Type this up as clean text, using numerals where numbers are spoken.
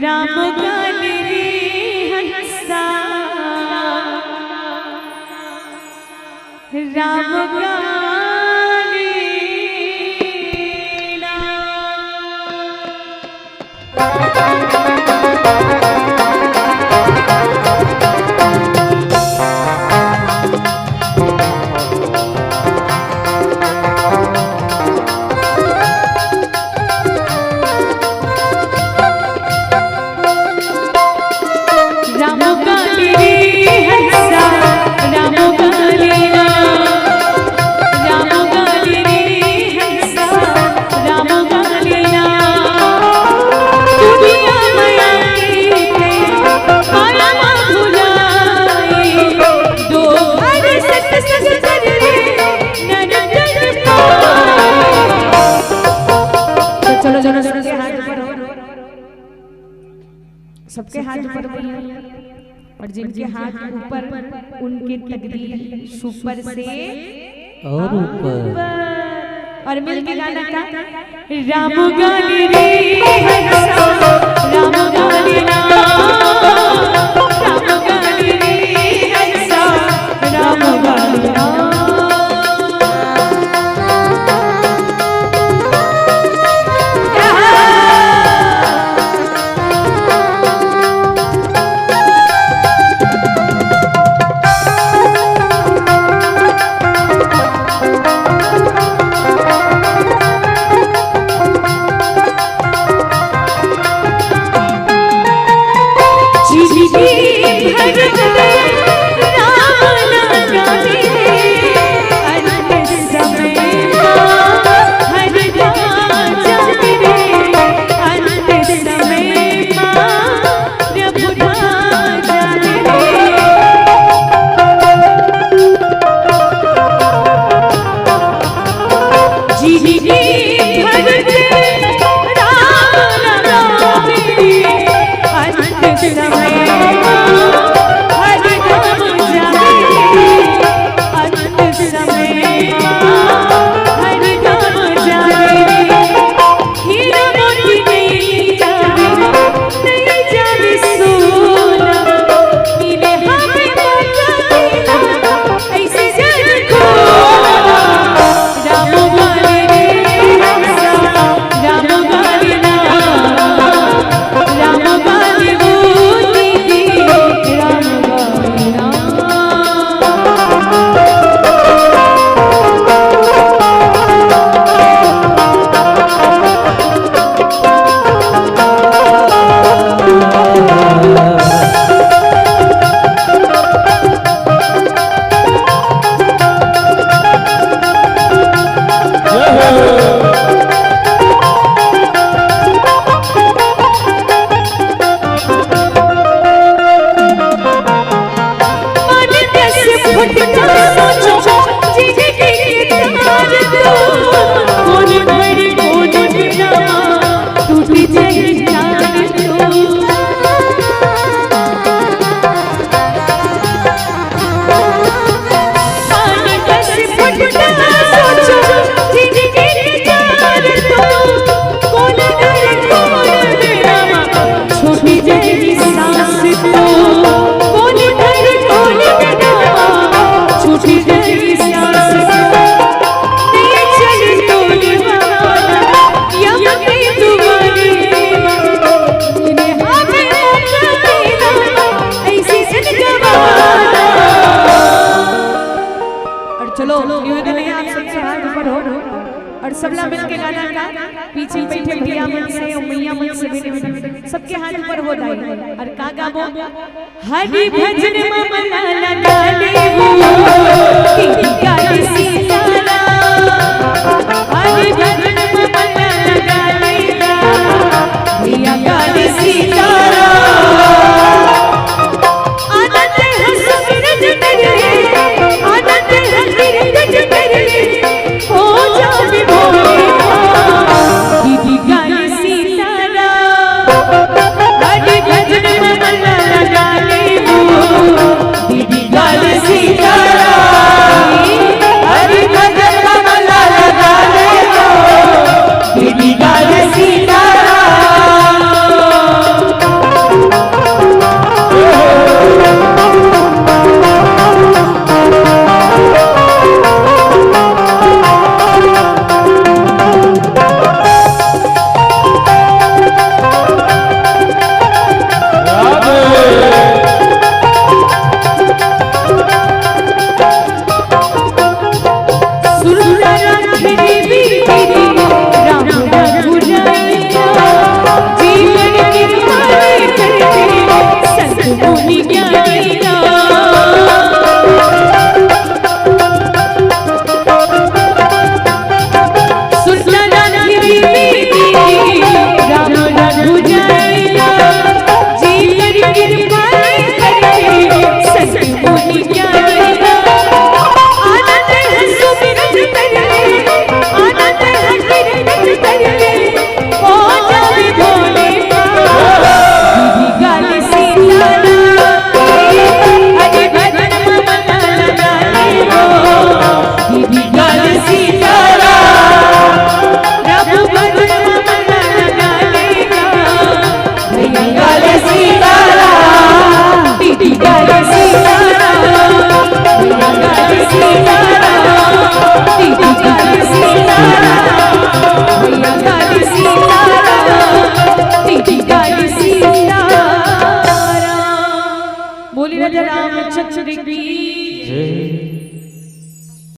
राम गाली हंसा राम गाली सबके हाथ ऊपर और जिनके हाथ ऊपर उनके तकदीर सुपर से और ऊपर और मिलके गाना का राम गाली रे हंसा राम गाली ना राम गाली रे हंसा राम गाली ना और सबला मिलके गाना का पीछे बैठे भैया मन से और मैया मन से बैठे सबके हाथ ऊपर हो जाए और का गाबो हरि भजन ममला लगा ले गाली सीतारा हरि भजन ममला लगा ले भैया गाली सीतारा बोल रामचंद्र की जय।